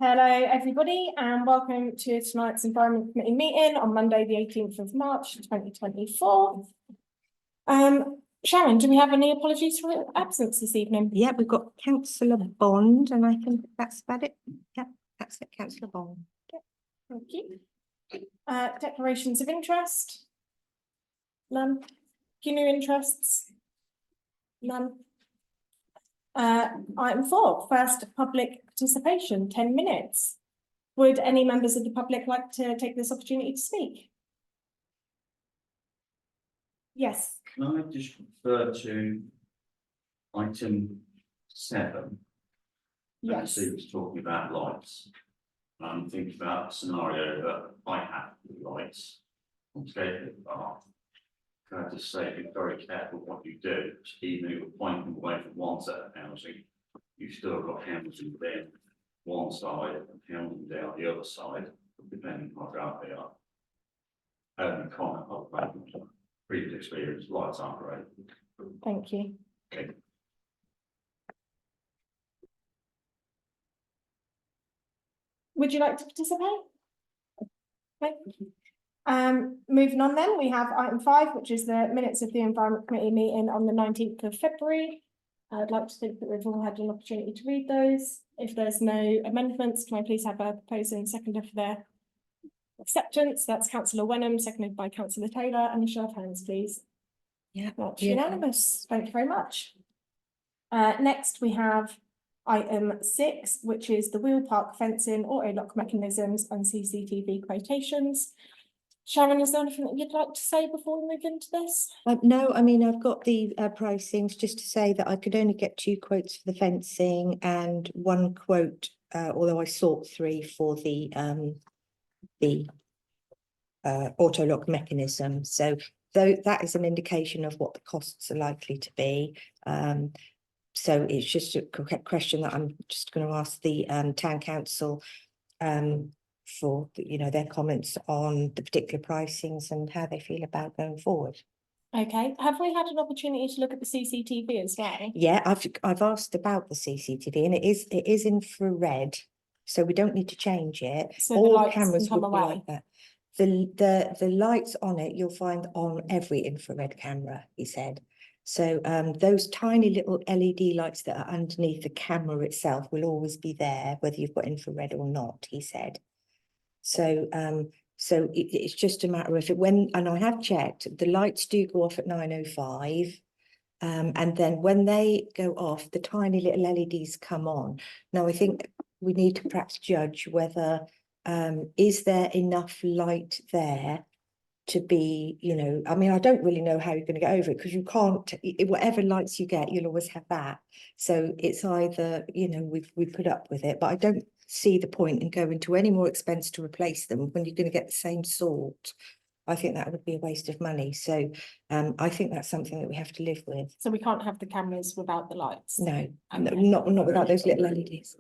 Hello, everybody, and welcome to tonight's Environment Committee meeting on Monday, the 18th of March, 2024. Sharon, do we have any apologies for absence this evening? Yeah, we've got Councillor Bond, and I think that's about it. Yeah, that's it, Councillor Bond. Okay, thank you. Declarations of interest? None. Pecuniary interests? None. Item 4, first public participation, 10 minutes. Would any members of the public like to take this opportunity to speak? Yes. Can I just refer to item 7? Yes. Sue was talking about lights. I'm thinking about a scenario that I have with lights on Scapegoat Park. Can I just say, be very careful what you do, even if you're pointing away from one set of housing, you've still got housing down one side and housing down the other side, depending on how out they are. Comment of previous experience, lights aren't great. Thank you. Okay. Would you like to participate? Okay. Moving on then, we have item 5, which is the minutes of the Environment Committee meeting on the 19th of February. I'd like to think that we've all had an opportunity to read those. If there's no amendments, can I please have a proposer and seconder for their acceptance? That's Councillor Wenham, seconded by Councillor Taylor, and a show of hands, please. Yeah, That's unanimous. Thank you very much. Next, we have item 6, which is the wheel park fencing, auto lock mechanisms and CCTV quotations. Sharon, is there anything that you'd like to say before we move into this? No, I mean, I've got the pricings just to say that I could only get 2 quotes for the fencing and 1 quote, although I sought 3 for the auto lock mechanism. So though that is an indication of what the costs are likely to be. So it's just a question that I'm just going to ask the town council for their comments on the particular pricings and how they feel about going forward. Okay, have we had an opportunity to look at the CCTV as well? Yeah, I've asked about the CCTV, and it is infrared, so we don't need to change it. So all cameras would be like that. The lights on it you'll find on every infrared camera, he said. So those tiny little LED lights that are underneath the camera itself will always be there, whether you've got infrared or not, he said. So it's just a matter of and I have checked, the lights do go off at 9:05. And then when they go off, the tiny little LEDs come on. Now, I think we need to perhaps judge whether is there enough light there to be, I mean, I don't really know how you're going to get over it, because you can't, whatever lights you get, you'll always have that. So it's either, we put up with it, but I don't see the point in going to any more expense to replace them when you're going to get the same sort. I think that would be a waste of money. So I think that's something that we have to live with. So we can't have the cameras without the lights? No, Okay. not without those little LEDs.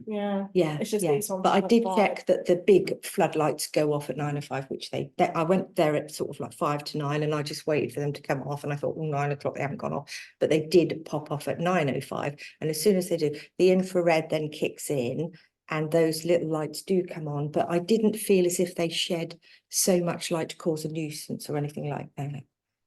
Yeah. Yeah, It's just yeah. these ones But I at did 5. check that the big floodlights go off at 9:05, which I went there at sort of like 5 to 9, and I just waited for them to come off, and I thought, well, 9 o'clock, they haven't gone off, but they did pop off at 9:05, and as soon as they do, the infrared then kicks in, and those little lights do come on. But I didn't feel as if they shed so much light to cause a nuisance or anything like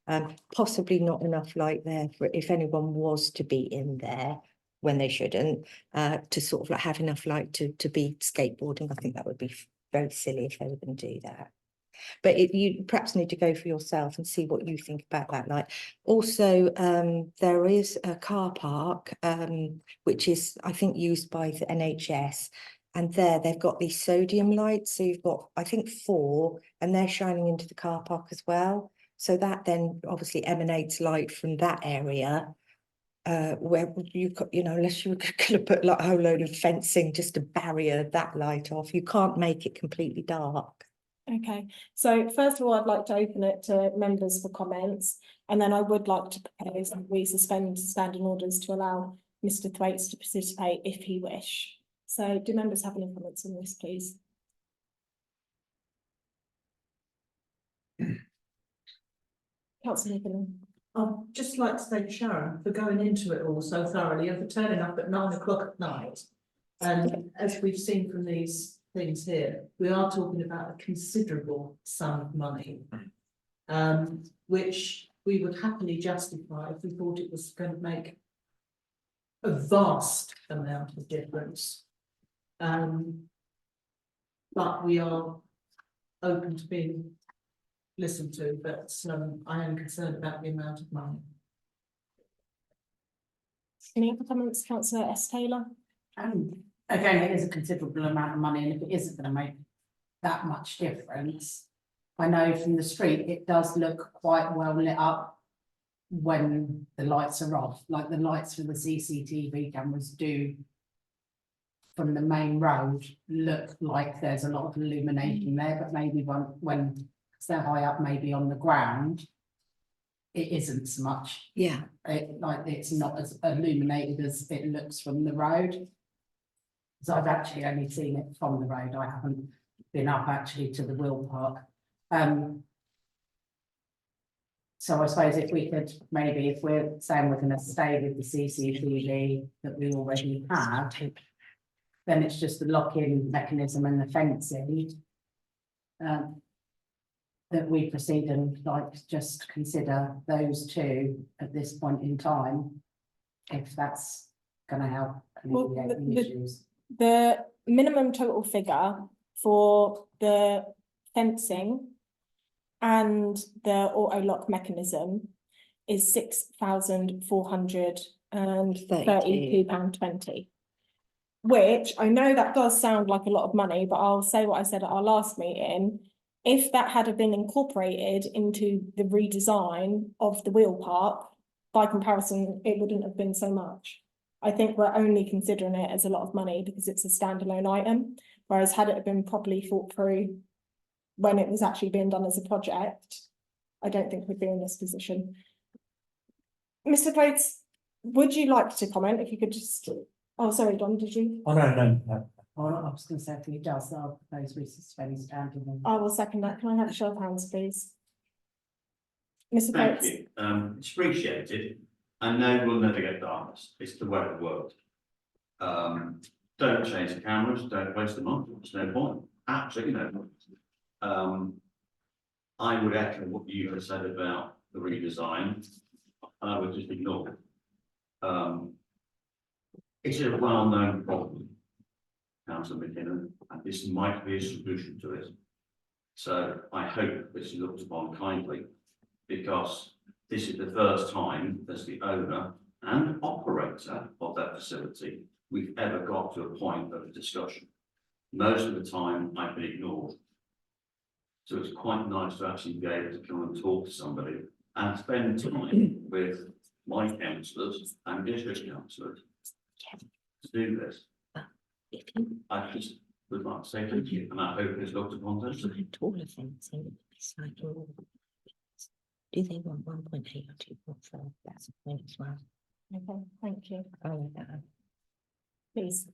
that. Possibly not enough light there for if anyone was to be in there when they shouldn't, to sort of like have enough light to be skateboarding. I think that would be very silly if they were going to do that. But you perhaps need to go for yourself and see what you think about that light. Also, there is a car park, which is, I think, used by the NHS. And there they've got these sodium lights. So you've got, I think, 4, and they're shining into the car park as well. So that then obviously emanates light from that area. Where you got, unless you were going to put like a whole load of fencing just to barrier that light off, you can't make it completely dark. Okay, so first of all, I'd like to open it to members for comments, and then I would like to propose that we suspend standing orders to allow Mr. Thwaites to participate if he wish. So do members have any comments on this, please? Councillor Nicholas. I'd just like to thank Sharon for going into it all so thoroughly and for turning up at 9 o'clock at night And as we've seen from these things here, we are talking about a considerable sum of money. Which we would happily justify if we thought it was going to make a vast amount of difference. But we are open to being listened to, but I am concerned about the amount of money. Any other comments, councillor S Taylor? Again, it is a considerable amount of money, and if it isn't gonna make that much difference. I know from the street, it does look quite well lit up when the lights are off, like the lights for the CCTV cameras do. From the main road, look like there's a lot of illumination there, but maybe when they're high up, maybe on the ground. It isn't so much, Yeah, it's not as illuminated as it looks from the road. So I've actually only seen it from the road, I haven't been up actually to the Will Park. So I suppose if we could, maybe if we're saying we're gonna stay with the CCTV that we already have, then it's just the lock-in mechanism and the fencing. That we proceed and like just consider those two at this point in time. If that's gonna help Well, alleviate the issues. The minimum total figure for the fencing and the auto lock mechanism is £6,432.20. Which I know that does sound like a lot of money, but I'll say what I said at our last meeting. If that had been incorporated into the redesign of the wheel park, by comparison, it wouldn't have been so much. I think we're only considering it as a lot of money because it's a standalone item, whereas had it been properly thought through when it was actually being done as a project, I don't think we'd be in this position. Mr. Coates, would you like to comment? If you could just, oh, sorry, Don, did you? Oh, no. Well, I was gonna say, if he does, I'll propose we suspend standing. I will second that. Can I have a show of hands, please? Mr. Thank Coates? you, it's appreciated, I know we'll never get done, it's the way of the world. Don't change the cameras, don't waste the money, there's no point, absolutely no point. I would echo what you have said about the redesign, I would just ignore it. It's a well-known problem, Councillor McKinnon, and this might be a solution to it. So I hope this is looked upon kindly, because this is the first time as the owner and operator of that facility, we've ever got to a point of a discussion. Most of the time I've been ignored. So it's quite nice to actually be able to come and talk to somebody and spend time with my councillors and district councillors to do this. if you I just would like to say thank you, and I hope it's looked upon this. find taller fencing, it's like, oh, do they want 1.8 or 2.4? That's a point as well. Okay, thank you. Oh, Please.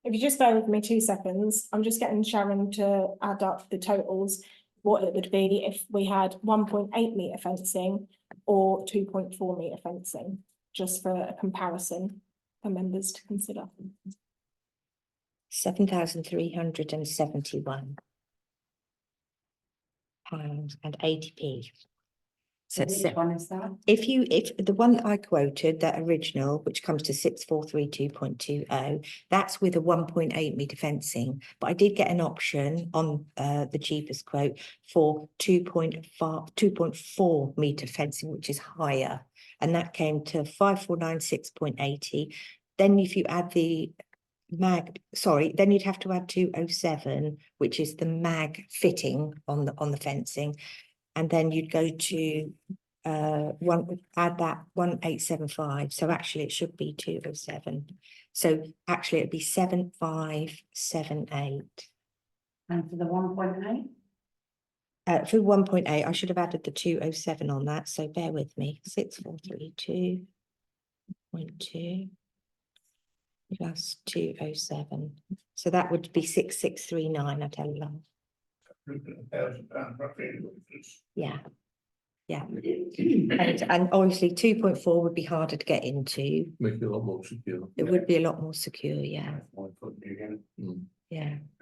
If you just bear with me 2 seconds, I'm just getting Sharon to add up the totals, what it would be if we had 1.8 metre fencing or 2.4 metre fencing, just for a comparison for members to consider. £7,371.80p. So it's Which one is that? if the one that I quoted, that original, which comes to 6432.20, that's with a 1.8 metre fencing. But I did get an option on the cheapest quote for 2.4 metre fencing, which is higher, and that came to 5496.80. Then if you add the then you'd have to add 207, which is the mag fitting on the fencing. And then you'd go to add that 1875. So actually it should be 207. So actually it'd be 7578. And for the 1.8? For 1.8, I should have added the 207 on that. So bear with me. 6432.2 plus 207. So that would be 6639. I tell you that. £1,000 roughly. Yeah. Yeah. And obviously 2.4 would be harder to get into. Make it a lot more secure. It would be a lot more secure, yeah.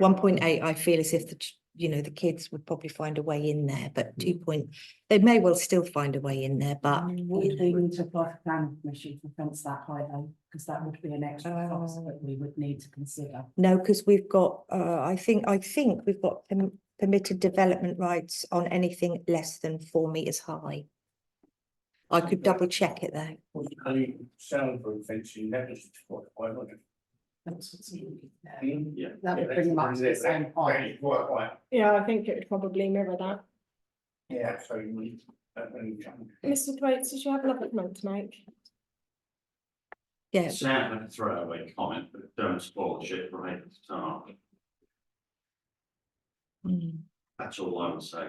1.8, I feel as if the kids would probably find a way in there, but they may well still find a way in there, but. Would we need to apply for planning permission for fence that high though? Because that would be an extra cost that we would need to consider. No, because we've got, I think we've got permitted development rights on anything less than 4 meters high. I could double check it though. Only soundproof fencing, that was quite good. Yeah. That would bring them up to the same height. Yeah, I think it would probably mirror that. Yeah, so you need. Mr. Thwaites, did you have another comment to make? Yeah, Sound like a throwaway comment, but don't spoil the shit from April to start. mm, That's all I would say.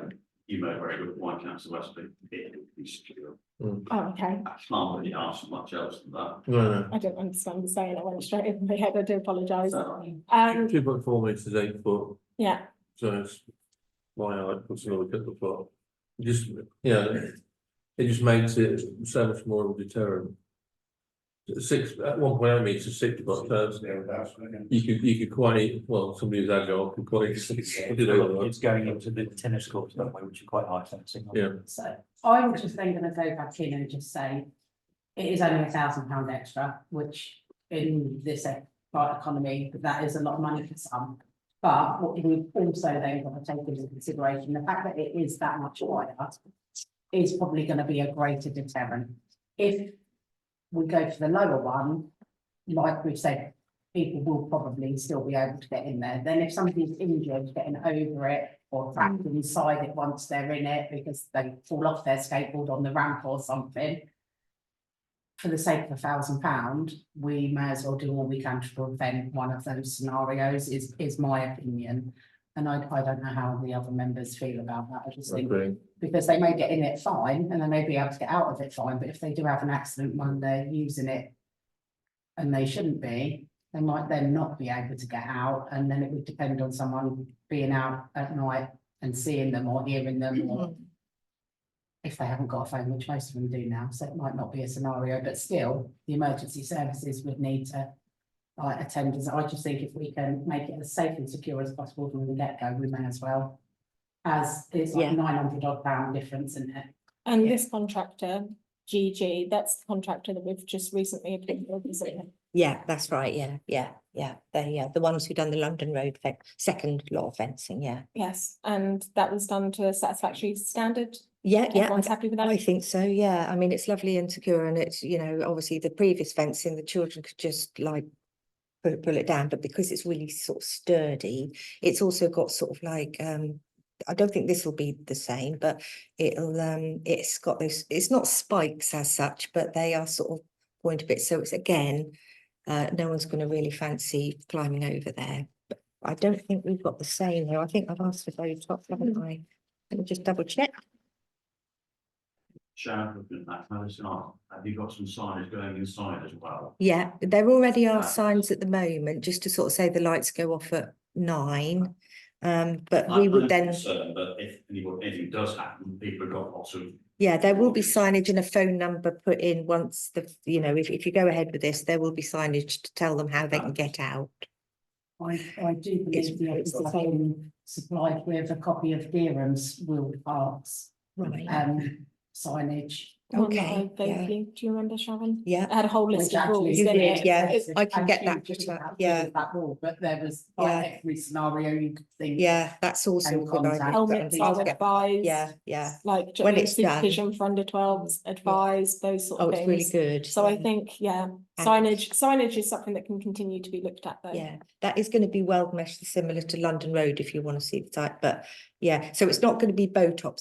You made a very good point, councillor Westby. It would be secure. Oh, okay. I can't really ask much else than that. No, I don't understand the saying. I went straight over my head. I do apologise. So, no, 2.4 metres, 8 foot, Yeah, so it's my height, plus another couple of foot. Just, it just makes it so much more of a deterrent. At 1.8 metres, 6 foot, you could quite, well, somebody who's agile could quite. It's going into the tennis courts, don't we, which are quite high fencing. Yeah. So I'm just then gonna go back in and just say, it is only £1,000 extra, which in this economy, that is a lot of money for some. But what we've also then got to take into consideration, the fact that it is that much higher is probably gonna be a greater deterrent. If we go for the lower one, like we've said, people will probably still be able to get in there. Then if somebody's injured, getting over it or trapped inside it once they're in it because they fall off their skateboard on the ramp or something, for the sake of £1,000, we may as well do all we can to prevent one of those scenarios, is my opinion. And I don't know how the other members feel about that. I just think, because they may get in it fine and they may be able to get out of it fine, but if they do have an accident when they're using it and they shouldn't be, they might then not be able to get out, and then it would depend on someone being out at night and seeing them or hearing them, or if they haven't got a phone, which most of them do now, so it might not be a scenario, but still, the emergency services would need to attend. I just think if we can make it as safe and secure as possible from the get-go, we may as well. As it's like £900 odd difference in it. and this contractor, GG, that's the contractor that we've just recently approved, isn't it? yeah, that's right, yeah. They, the ones who done the London Road second lot of fencing, yeah. Yes, and that was done to a satisfactory standard. Yeah, Everyone's happy with that? I think so, yeah. I mean, it's lovely and secure, and it's, obviously the previous fencing, the children could just like pull it down, but because it's really sort of sturdy, it's also got sort of like, I don't think this will be the same, but it's got those, it's not spikes as such, but they are sort of point a bit. So it's again, no one's going to really fancy climbing over there. But I don't think we've got the same here. I think I've asked for those top, haven't I? Let me just double check. Sharon, looking at that, have you got some signage going inside as well? Yeah, there already are signs at the moment, just to sort of say the lights go off at 9. But we would then, But if anything does happen, people have got lots of. yeah, there will be signage and a phone number put in once if you go ahead with this, there will be signage to tell them how they can get out. I do believe the office has been supplied with a copy of Deerham's Willed Parks Right. signage. Okay, Thank yeah. you. Do you remember, Sharon? Yeah, It had a whole list Which of actually rules You in did, it. yeah. It's- I can get that Just to- about yeah. that rule, but there was Yeah. every scenario you could think. yeah, that's also a And good idea. contact. Helmets I'll are get- advised. Yeah. Like When it's done. supervision for under 12s, advised, those sort Oh, of it's really things. good. So I yeah. think, And- signage is something that can continue to be looked at though. Yeah, that is going to be well meshed, similar to London Road if you want to see the type, but yeah, so it's not going to be bow top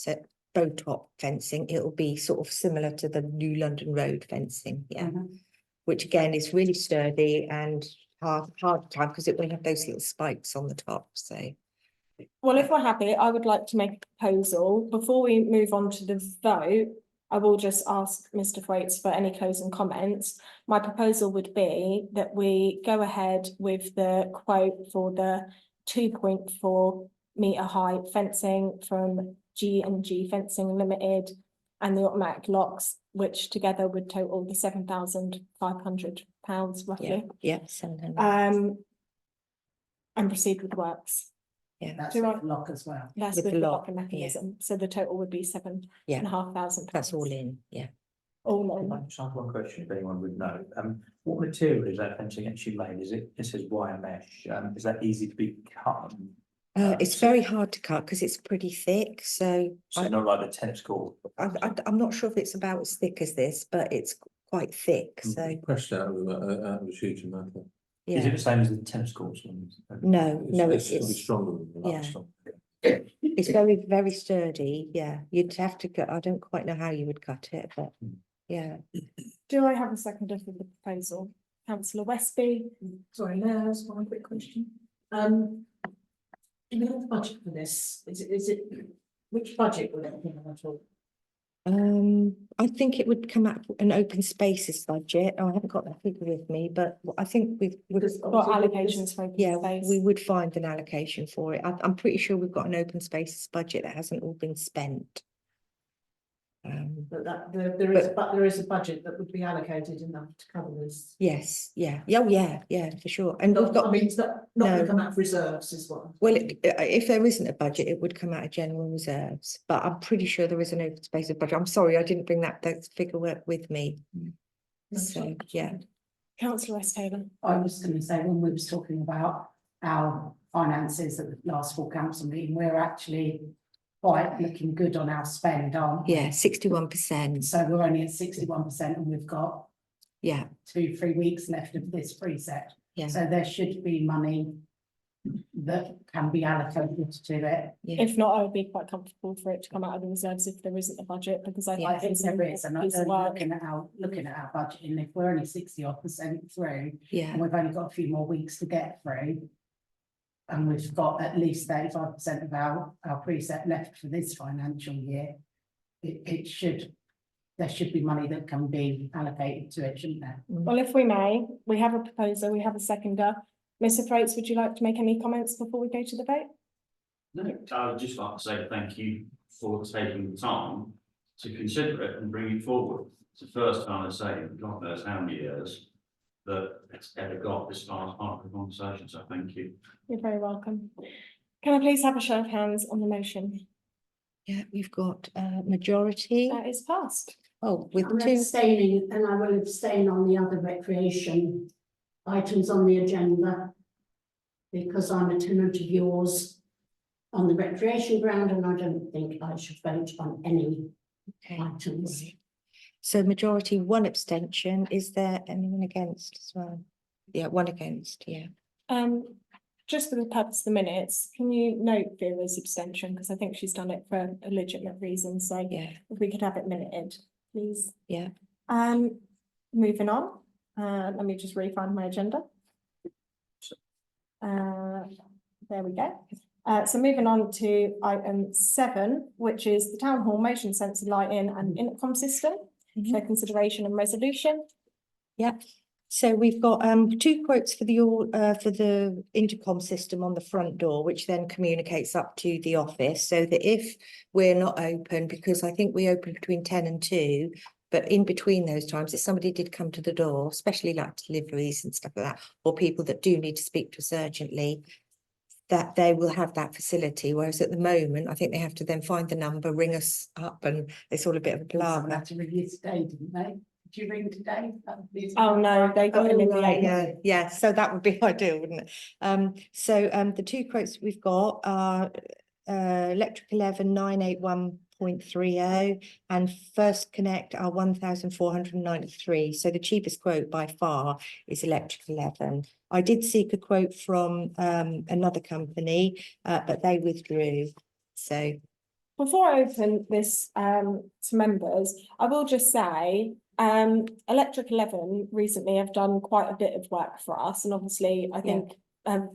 fencing, it'll be sort of similar to the new London Road fencing, yeah, Mhm. which again is really sturdy and hard to climb because it will have those little spikes on the top, so. Well, if we're happy, I would like to make a proposal. Before we move on to the vote, I will just ask Mr. Thwaites for any closing comments. My proposal would be that we go ahead with the quote for the 2.4 metre high fencing from G&G Fencing Limited and the automatic locks, which together would total the £7,500 roughly. Yeah, 700. and proceed with works. That's Do with I- the lock as well. That's With with the the lock, locker yeah. mechanism, so the total would be £7,500. Yeah. That's all in, yeah. All in. I just have one question, if anyone would know. What material is that fencing actually made? It says wire mesh. Is that easy to be cut? It's very hard to cut because it's pretty thick, so So not like the tennis court. I'm not sure if it's about as thick as this, but it's quite thick, so, Pressed out of the shooting metal. Is it yeah. the same as the tennis courts ones? No, no, It's it's, probably stronger than that. yeah. so. it's very, very sturdy, yeah. You'd have to cut, I don't quite know how you would cut it, but, yeah. Do I have a seconder for the proposal? Councillor Westby? Sorry, no, that's one quick question. Do we have a budget for this? Is it, which budget would it come out of? I think it would come out of an open spaces budget. Oh, I haven't got that figure with me, but I think we've Because Got obviously allocations for open yeah, space. we would find an allocation for it. I'm pretty sure we've got an open spaces budget that hasn't all been spent. But there is a budget that would be allocated enough to cover this. Yes, yeah, oh, yeah, for sure. And we've I got, mean, it's not gonna No. come out of reserves is what. well, if there isn't a budget, it would come out of general reserves, but I'm pretty sure there is an open spaces budget. I'm sorry, I didn't bring that figure with me. So, yeah, Councillor West Taylor? I was gonna say, when we was talking about our finances at the last full council meeting, we're actually quite looking good on our spend, aren't we? yeah, 61%, So we're only at 61% and we've got yeah, 2-3 weeks left of this preset. yeah, So there should be money that can be allocated to it. yeah. If not, I would be quite comfortable for it to come out of the reserves if there isn't a budget, because I I think think it's there is, and a piece of work. looking at our budget, and if we're only 60% through, Yeah, and we've only got a few more weeks to get through. And we've got at least 35% of our preset left for this financial year. There should be money that can be allocated to it, shouldn't there? Well, if we may, we have a proposal, we have a seconder. Mr Throats, would you like to make any comments before we go to the vote? No, I would just like to say thank you for taking the time to consider it and bring it forward. It's the first time I say, in God knows how many years, that it's ever got this far as part of the conversation, so thank you. You're very welcome. Can I please have a show of hands on the motion? yeah, we've got majority, That is passed. oh, with I'm two, abstaining and I will abstain on the other recreation items on the agenda. Because I'm a tenant of yours on the recreation ground and I don't think I should vote on any okay. items. Right. So majority, one abstention. Is there anyone against as well? Yeah, one against, yeah. Just for the purpose of the minutes, can you note Vera's abstention, because I think she's done it for a legitimate reason, so Yeah, if we could have it minuted, please. yeah. Moving on, let me just re-find my agenda. There we go. So moving on to item 7, which is the town hall motion sensor lighting and intercom system for consideration and resolution. Yeah, so we've got two quotes for the intercom system on the front door, which then communicates up to the office, so that if we're not open, because I think we open between 10 and 2, but in between those times, if somebody did come to the door, especially like deliveries and stuff like that, or people that do need to speak to us urgently, that they will have that facility, whereas at the moment, I think they have to then find the number, ring us up, and it's all a bit of a Someone palaver. had to ring you today, didn't they? Did you ring today? That would be- Oh, no, they got in the Right, yeah, end. yeah, so that would be ideal, wouldn't it? The two quotes we've got are Electric 11 981.30 and First Connect are 1,493. So the cheapest quote by far is Electric 11. I did seek a quote from another company, but they withdrew. So Before I open this to members, I will just say, Electric 11 recently have done quite a bit of work for us, and obviously I think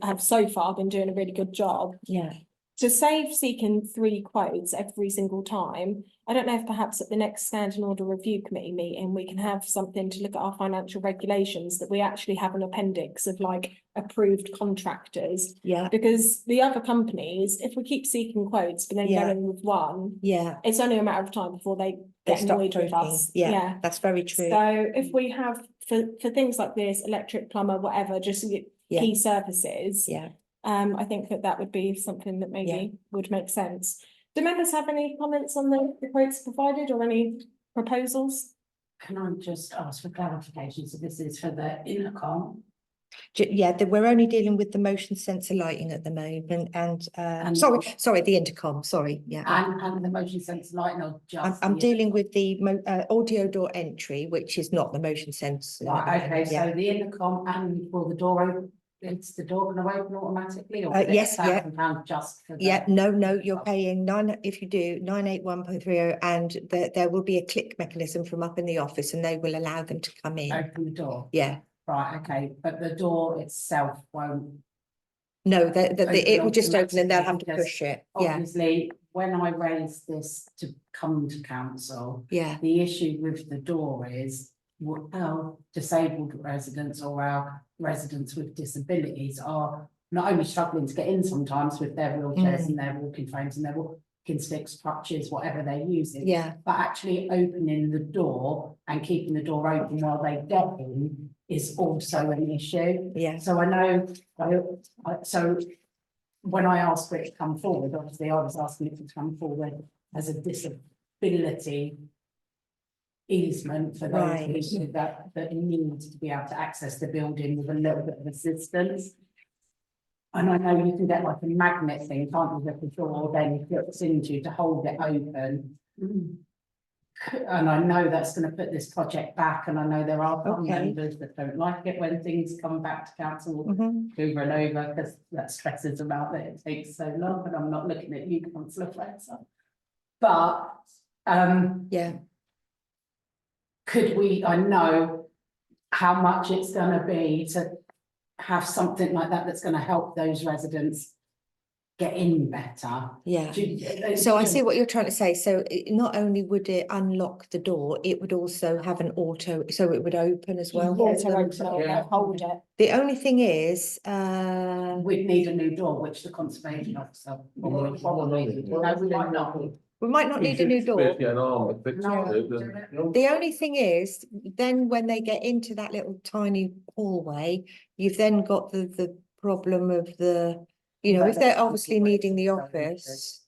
have so far been doing a really good job. yeah, To save seeking 3 quotes every single time, I don't know if perhaps at the next Standing Order Review Committee meeting, we can have something to look at our financial regulations, that we actually have an appendix of like approved contractors. yeah, Because the other companies, if we keep seeking quotes but then Yeah. going with one, yeah, it's only a matter of time before they they get start annoyed with talking. us. Yeah, that's very true. So if we have for things like this, electric, plumber, whatever, just Yeah. key services, Yeah, I think that that would be something that maybe would make sense. Do members have any comments on the quotes provided or any proposals? Can I just ask for clarification? So this is for the intercom Yeah, we're only dealing with the motion sensor lighting at the moment and, And- sorry, the intercom, sorry, yeah. and the motion sensor lighting or just? I'm the- dealing with the audio door entry, which is not the motion sensor. Right, okay, Yeah. so the intercom and will the door open, is the door gonna open automatically or? is it yes, yeah. £1,000 just for the? Yeah, no, you're paying if you do 981.30 and there will be a click mechanism from up in the office and they will allow them to come in. Open the door, Yeah, right, okay, but the door itself won't. no, it will just open and they'll have to Because push it. Yeah, Obviously, when I raised this to come to council, yeah, the issue with the door is our disabled residents or our residents with disabilities are not only struggling to get in sometimes with their wheelchairs and their walking frames and their walking sticks, crutches, whatever they're using, yeah, but actually opening the door and keeping the door open while they get in is also an issue. yeah, So I know, so when I asked for it to come forward, obviously I was asking it to come forward as a disability easement for those Right. people that need to be able to access the building with a little bit of assistance. And I know you can get like a magnet thing, can't you, that the door then flips into to hold it open. And I know that's gonna put this project back, and I know there are some Okay. members that don't like it when things come back to council mhm, over and over, because that stresses them out that it takes so long, but I'm not looking at you, councillor Fraser. But, yeah, could we, I know how much it's gonna be to have something like that that's gonna help those residents get in better. yeah. Do you- So I see what you're trying to say. So not only would it unlock the door, it would also have an auto, so it would open as well. Auto open or Yeah. hold it. The only thing is, We'd need a new door, which the conservation officer. will probably need. No, we might not. we might not need a new door. Get an arm fixed to it, then. The only thing is, then when they get into that little tiny hallway, you've then got the problem of if they're obviously needing the office.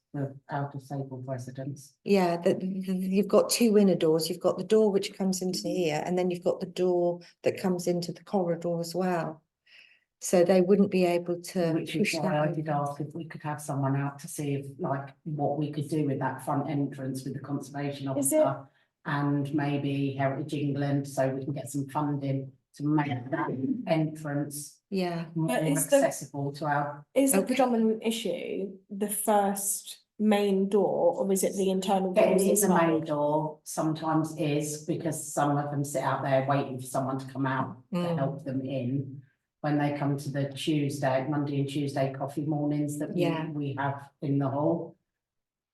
Our disabled residents. Yeah, you've got two inner doors. You've got the door which comes into here, and then you've got the door that comes into the corridor as well. So they wouldn't be able to Which is push why I that. did ask if we could have someone out to see if, like, what we could do with that front entrance with the conservation Is it- officer. And maybe Heritage England, so we can get some funding to make that entrance Yeah, more is the- accessible to our. Is the Okay. predominant issue the first main door, or is it the internal doors Getting in as the well? main door sometimes is because some of them sit out there waiting for someone to come out to Mm. help them in. When they come to the Monday and Tuesday coffee mornings that Yeah. we have in the hall.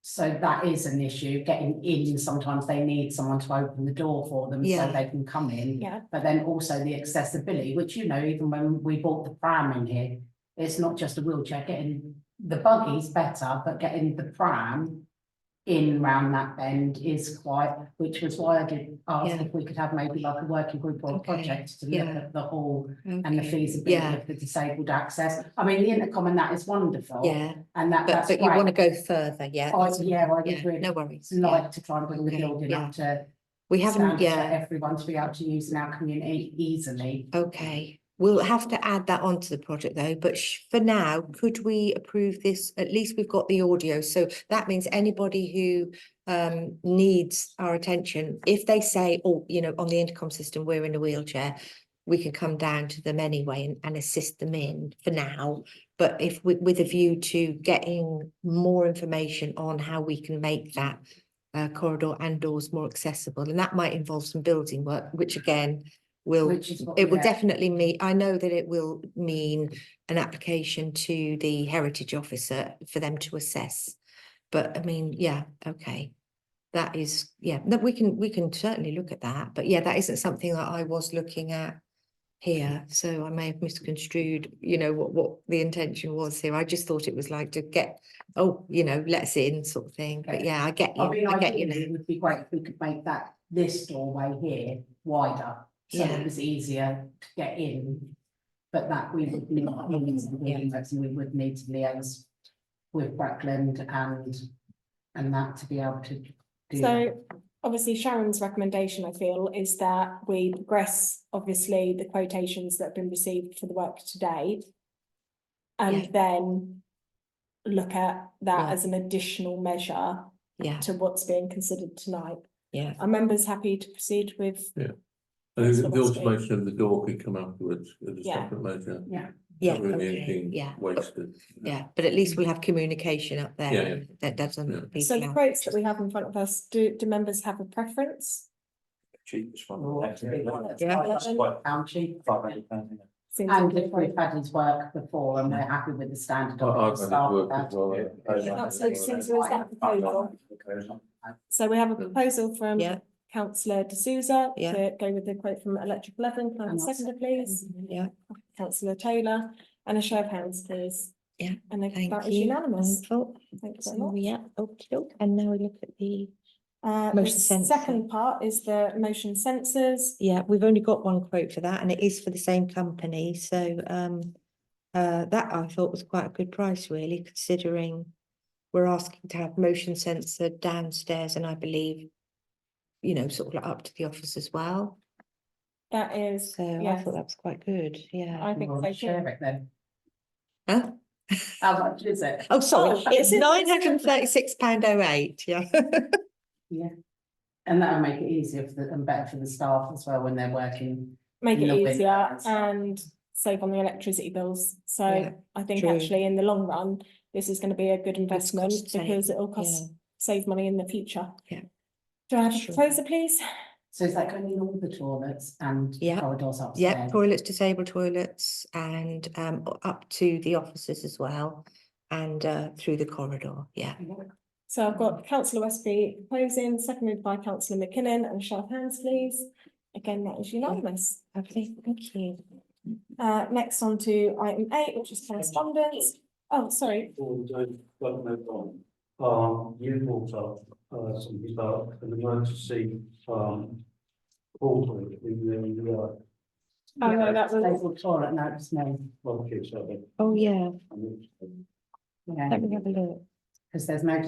So that is an issue, getting in, sometimes they need someone to open the door for them so Yeah. they can come in. Yeah, But then also the accessibility, which, even when we bought the pram in here, it's not just a wheelchair, getting the buggy's better, but getting the pram in round that bend is quite, which was why I did ask Yeah. if we could have maybe like a working group or a Okay, project to look yeah. at the hall and the okay, feasibility Yeah. of the disabled access. I mean, the intercom and that is wonderful. yeah, And that's but you want to great. go further, yeah. I would Yeah, really no worries. yeah. like to try and bring the Okay, building yeah. up to We haven't, standards yeah. for everyone to be able to use in our community easily. Okay, we'll have to add that onto the project though, but for now, could we approve this? At least we've got the audio, so that means anybody who needs our attention, if they say, oh, on the intercom system, we're in a wheelchair, we can come down to them anyway and assist them in for now. But if with a view to getting more information on how we can make that corridor and doors more accessible, and that might involve some building work, which again, Which is what it will yeah. definitely mean, I know that it will mean an application to the heritage officer for them to assess. But I mean, yeah, okay. That is, that we can certainly look at that, but yeah, that isn't something that I was looking at here, so I may have misconstrued, what the intention was here. I just thought it was like to get, let us in sort of thing, but Okay. yeah, I get you, I mean, I get you ideally, now. it would be great if we could make this doorway here wider, so Yeah. it was easier to get in. but that we would need, we would need to liaise with Brackland and that to be able to do that. So obviously Sharon's recommendation, I feel, is that we progress, obviously, the quotations that have been received for the work to date. And Yeah. then look at that Yeah. as an additional measure Yeah, to what's being considered tonight. yeah, Are members happy to proceed with? I think That's the what it's automation of the door could come afterwards as a Yeah. separate measure. Yeah. yeah, Not really okay, anything yeah, wasted. yeah, but at least we'll have communication up there. Yeah, yeah. That Yeah. doesn't. So the quotes that we have in front of us, do members have a preference? Cheapest Or one. what to be honest, Yeah. that's quite pound cheap. £500. Seems And like if we've had his work before and we're happy with the standard of I've the had staff. it work that- as well. So is that a proposal? So we have a proposal from Yeah. councillor D'Souza Yeah. to go with the quote from Electric Eleven. Can I have a And I'll seconder, please? Yeah. Councillor Taylor, and a show of hands, please. Yeah, And if Thank that is you. unanimous. Wonderful. Thank you very So, much. yeah, okay, and now we look at the, The Motion sensor. second part is the motion sensors. yeah, we've only got one quote for that and it is for the same company, so that I thought was quite a good price really, considering we're asking to have motion sensor downstairs and I believe, you know, sort of like up to the office as well. That is, So I yes, thought that was quite good, yeah. I think We'll so share too. it then. Huh? How much is it? Oh, sorry, Oh, it's it's- £936.08, yeah. Yeah. And that'll make it easier for and better for the staff as well when they're working. Make in it the winter easier and stuff. and save on the electricity bills. So Yeah, I think true. actually in the long run, this is going to be a good investment cost because saving, it'll cost, save money in the future. Yeah. Do I have a Sure. proposer, please? So is that going in all the toilets and Yeah. corridors upstairs? Yeah, toilets, disabled toilets and up to the offices as well and through the corridor, yeah. So I've got councillor Westby proposing, seconded by councillor McKinnon, and a show of hands, please. Again, that is unanimous. Lovely, thank you. Next on to item 8, which is correspondence. Oh, sorry. You brought up, something about an emergency, portal in the, Oh, no, that was, Disabled toilet, no, it's no, okay, sorry. Oh, yeah, yeah, let me have a look. because there's no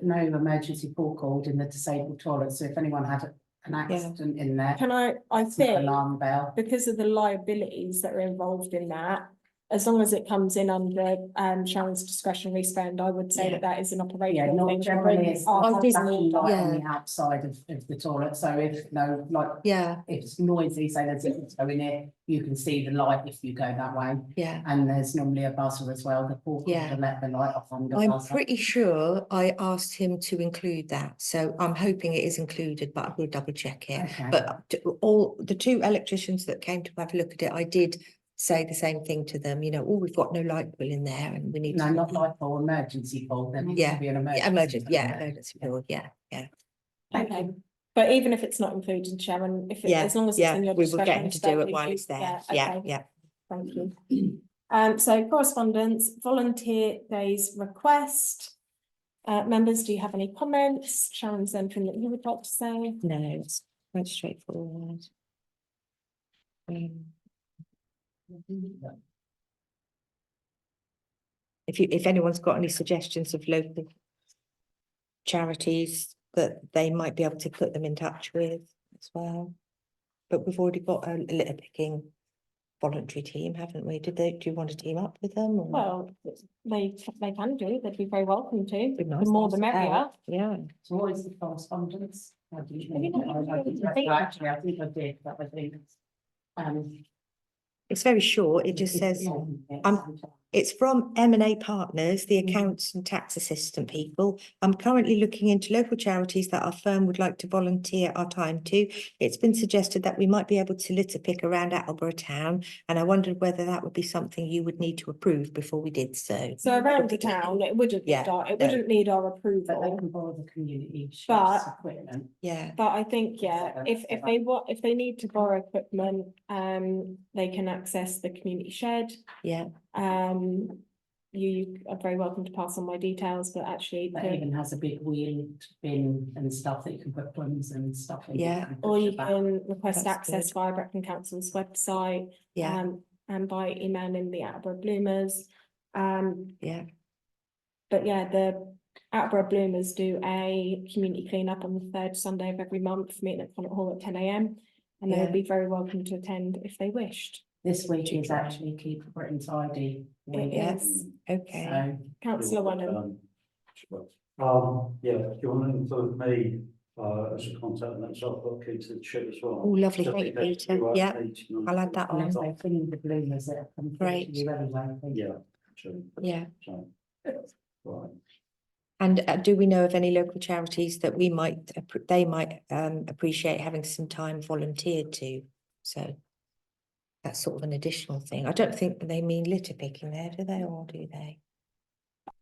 no emergency call called in the disabled toilet, so if anyone had an accident in there. can I it's an think, Alarm bell. because of the liabilities that are involved in that, as long as it comes in under Sharon's discretionary spend, I would say Yeah. that that is an Yeah, operational not thing. to generally, bring it's our I didn't- flashing light. light on yeah. the outside of the toilet, so if, no, like, Yeah, if it's noisy, say there's a going here, you can see the light if you go that way. yeah. And there's normally a buzzer as well, the portal Yeah. to let the light off on the I'm buzzer. pretty sure I asked him to include that, so I'm hoping it is included, but I will double check it. Okay. But all the two electricians that came to have a look at it, I did say the same thing to them, you know, oh, we've got no light bill in there and we need No, to. not like for emergency call, there needs Yeah, to be an emergency. Yeah, emergency, yeah, bill. emergency bill, yeah, yeah. Okay, but even if it's not included, Sharon, if it, Yeah, as long as it's yeah, in your we will get discretionary him to do spend, it while it's there, yeah, okay, yeah. thank you. So correspondence, volunteer days request. Members, do you have any comments? Sharon, is there anything that you would like to say? No, it's quite straightforward. If anyone's got any suggestions of local charities that they might be able to put them in touch with as well. But we've already got a litter picking voluntary team, haven't we? Do you want to team up with them? Or? Well, they can do, they'd be very welcome to, It'd be the nice more to the have, merrier. Yeah, So what is the correspondence? How do you- Have you not I think- Actually, I think I did, but I think. it's very short. It just says, it's from M&A Partners, the accounts and tax assistant people. I'm currently looking into local charities that our firm would like to volunteer our time to. It's been suggested that we might be able to litter pick around Attleborough town, and I wondered whether that would be something you would need to approve before we did so. So around the town, it wouldn't Yeah, need our, it no. wouldn't need our But they approval. can borrow the community But- sheds equipment. Yeah, But I think, yeah, if they need to borrow equipment, they can access the community shed. yeah, You are very welcome to pass on my details, but actually, That even has a big wheeled bin and stuff that you can put plums and stuff in. Yeah. or you push it back. can request That's access good. via Brecon Council's website. yeah, by emailing the Attleborough Bloomers. Yeah, But yeah, the Attleborough Bloomers do a community clean-up on the third Sunday of every month, meeting at Connaught Hall at 10 AM. And they would Yeah. be very welcome to attend if they wished. This week is actually Keep Britain Tidy It week, is. okay. so Councillor Wenham. Yeah, do you want to include me, as a contact, and that's I'll look into the ship as well. Oh, lovely, Just thank in you, case Peter. you are Yeah, updating on- I'll add that on. I'm so feeling the bloomers that have come through to Great. you anyway. Yeah, true, Yeah. so, right. And do we know of any local charities that we might, they might appreciate having some time volunteered to? So that's sort of an additional thing. I don't think they mean litter picking there, do they, or do they?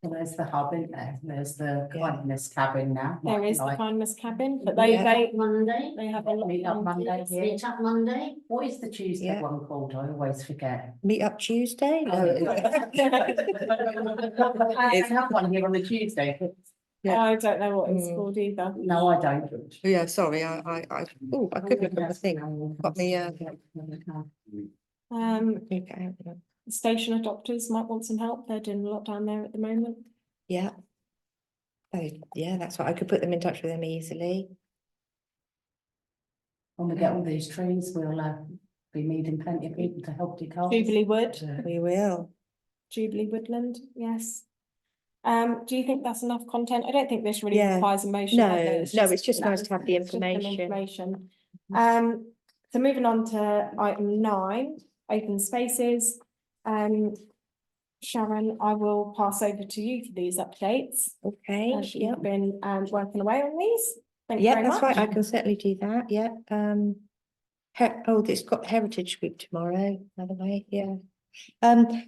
Well, there's the hub in there, there's the Yeah. kindness cabin now. There is the like- kindness cabin, but Yeah. Monday. they have a lot. Meet up Monday here. Meet up Monday. What is the Tuesday Yeah. one called? I always forget. Meet up Tuesday? I have one here on the Tuesday. Yeah. I don't know what it's Mm. called either. No, I don't. Yeah, sorry, I could look at the thing. Got me, okay, Station adopters might want some help. They're doing a lot down there at the moment. yeah. Oh, yeah, that's right. I could put them in touch with them easily. When we get all these trees, we'll be needing plenty of people to help decart. Jubilee Wood, We will. Jubilee Woodland, yes. Do you think that's enough content? I don't think this really Yeah. requires a motion. No, does it? no, it's just nice to have the it's just some information. So moving on to item 9, open spaces. Sharon, I will pass over to you for these updates. Okay, As yeah. you've been working away on these. Thank you Yeah, very that's right. I much. can certainly do that. Yeah. It's got Heritage Week tomorrow, by the way. Yeah.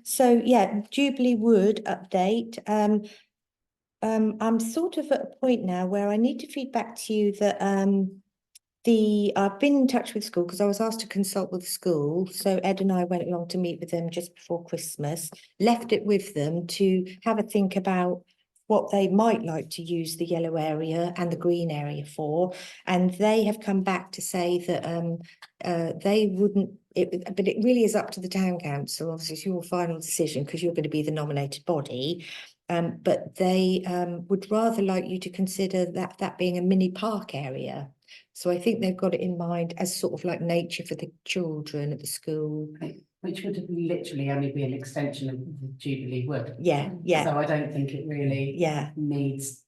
So yeah, Jubilee Wood update. I'm sort of at a point now where I need to feed back to you that I've been in touch with school because I was asked to consult with the school. So Ed and I went along to meet with them just before Christmas, left it with them to have a think about what they might like to use the yellow area and the green area for. And they have come back to say that they wouldn't, but it really is up to the town council. Obviously, it's your final decision because you're going to be the nominated body. But they would rather like you to consider that being a mini park area. So I think they've got it in mind as sort of like nature for the children at the school. Which would literally only be an extension of the Jubilee Wood. Yeah, yeah, So I don't think it really yeah, needs,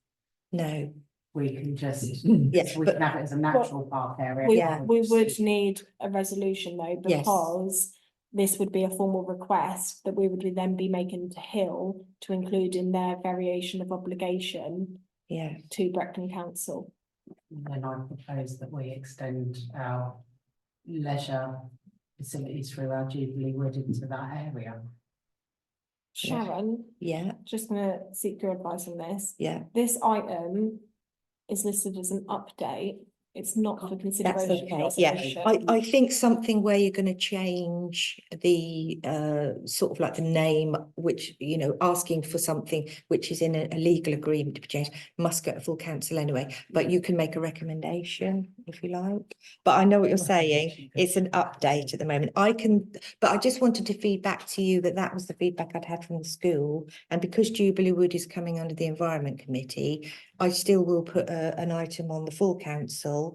no, we can just, yeah, we but can have it as a natural park area. Yeah. We would need a resolution though, Yes. because this would be a formal request that we would then be making to Hill to include in their variation of obligation yeah, to Brecon Council. Then I propose that we extend our leisure facilities through our Jubilee Wood into that area. Sharon, yeah, just gonna seek your advice on this. yeah. This item is listed as an update. It's not for That's consideration. okay, of yeah. resolution. I think something where you're going to change the sort of like the name, which, you know, asking for something which is in a legal agreement to be changed, must go to full council anyway, but you can make a recommendation if you like. But I know what you're saying, it's an update at the moment. But I just wanted to feed back to you that was the feedback I'd had from the school. And because Jubilee Wood is coming under the Environment Committee, I still will put an item on the full council.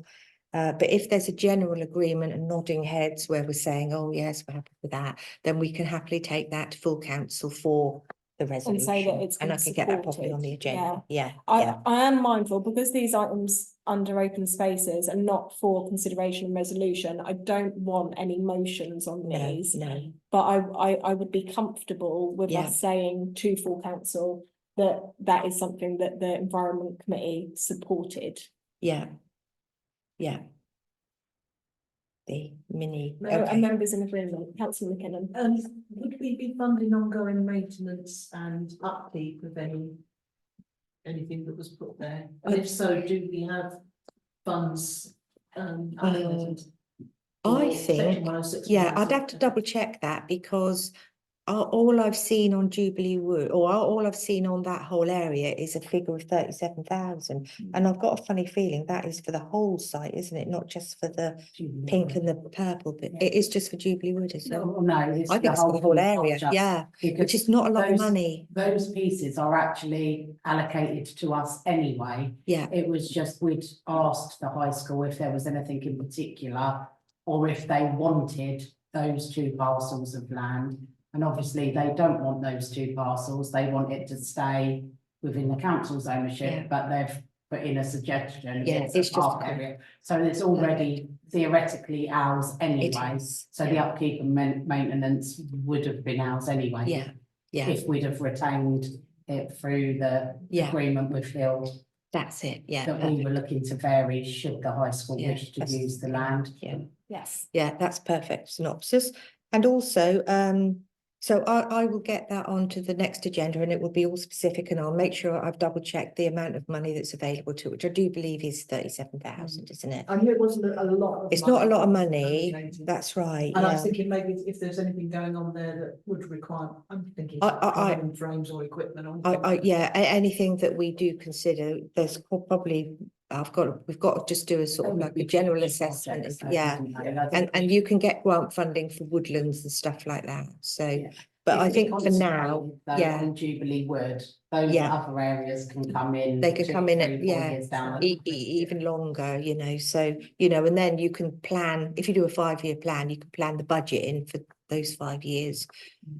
But if there's a general agreement and nodding heads where we're saying, oh, yes, we're happy with that, then we can happily take that to full council for the resolution. say that it's And I been can get that properly on the supported, agenda. Yeah, I yeah, am mindful because these items under open spaces are not for consideration and resolution. I don't want any motions on no, these. no, But I would be comfortable with Yeah. us saying to full council that is something that the Environment Committee supported. yeah, yeah. The mini, And okay, members in agreement, councillor McKinnon. Would we be funding ongoing maintenance and upkeep of anything that was put there? And if so, do we have funds allocated? I for think, section 106? yeah, I'd have to double check that because all I've seen on Jubilee Wood, or all I've seen on that whole area is a figure of 37,000. And I've got a funny feeling that is for the whole site, isn't it? Not just for the pink and the purple, but it is just for Jubilee Wood, isn't it? No, it's I think it's for the whole area, yeah, which is not a lot of money. Those pieces are actually allocated to us anyway. Yeah, It was just we'd asked the high school if there was anything in particular, or if they wanted those 2 parcels of land. And obviously they don't want those 2 parcels, they want it to stay within the council's Yeah. ownership, but they've put in a suggestion. Yeah, it's it's a just park area, so it's already theoretically ours it anyway. is. So the upkeep and maintenance would have been ours anyway. Yeah, yeah, If we'd have retained it through the yeah, agreement with Phil, that's it, yeah. that we were looking to vary should the high school Yeah, wish to that's- use the land. Yeah. Yes. Yeah, that's perfect synopsis. And also, so I will get that onto the next agenda and it will be all specific, and I'll make sure I've double checked the amount of money that's available to it, which I do believe is 37,000, isn't it? I knew it wasn't a lot of. It's not a lot of money money, allocated. that's right, And I was yeah. thinking maybe if there's anything going on there that would require, I'm thinking climbing frames or equipment or. Yeah, anything that we do consider, there's probably, we've got to just do a sort of like a general assessment, yeah. And you can get grant funding for woodlands and stuff like that, so, Yeah. but If I we think for now, concentrated, though, yeah. on Jubilee Wood, those Yeah. other areas can come in. They can 2, come in 3, at, 4 yeah, years down. even longer, you know, so, you know, and then you can plan, if you do a 5-year plan, you can plan the budget in for those 5 years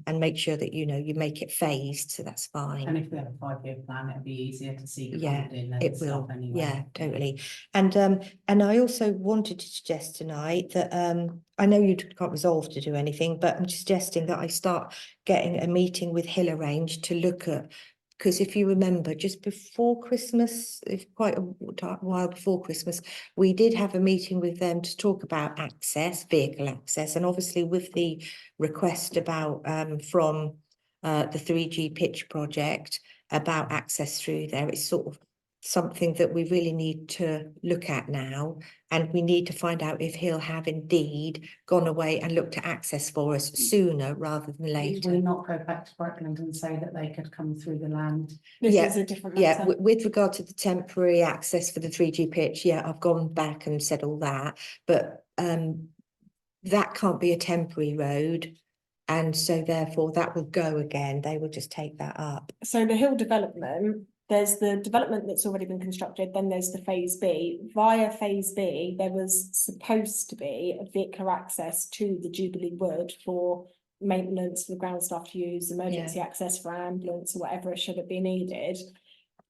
and make sure that, you know, you make it phased, so that's And fine. if we have a 5-year plan, it'd be easier to see Yeah, funding and it stuff will, anyway. yeah, totally. And I also wanted to suggest tonight that, I know you can't resolve to do anything, but I'm suggesting that I start getting a meeting with Hill arranged to look at, because if you remember, just before Christmas, if quite a while before Christmas, we did have a meeting with them to talk about access, vehicle access, and obviously with the request about from the 3G pitch project about access through there, it's sort of something that we really need to look at now, and we need to find out if he'll have indeed gone away and looked at access for us sooner rather than Did later. we not go back to Brackland and say that they could come through the land? This Yeah, is a different Yeah, matter. with regard to the temporary access for the 3G pitch, yeah, I've gone back and said all that, but that can't be a temporary road. And so therefore that will go again. They will just take that up. So the hill development, there's the development that's already been constructed, then there's the phase B. Via phase B, there was supposed to be a vehicle access to the Jubilee Wood for maintenance for the ground staff to use, emergency access for ambulance or whatever it should have been needed.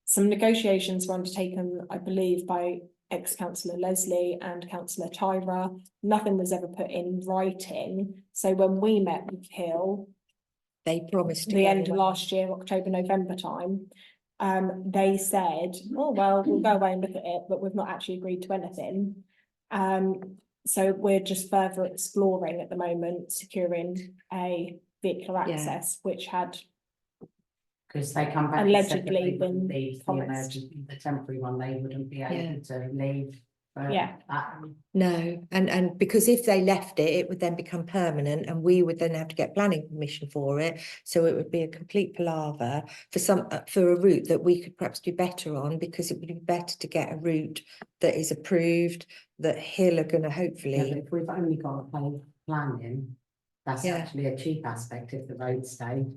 Some negotiations were undertaken, I believe, by ex-councillor Leslie and councillor Tyra. Nothing was ever put in writing. So when we met with Hill, They promised. to the go end of away. last year, October, November time, they said, oh, well, we'll go away and look at it, but we've not actually agreed to anything. So we're just further exploring at the moment, securing a vehicle access, which had, Because they come back and said that Allegedly they wouldn't been leave the promised. emergency, the temporary one, they wouldn't be able to leave. Yeah. No, and because if they left it, it would then become permanent and we would then have to get planning permission for it. So it would be a complete palaver for a route that we could perhaps do better on, because it would be better to get a route that is approved, that Hill are going to Yeah, hopefully. but if we've only got a planning, that's Yeah. actually a cheap aspect if the road stayed.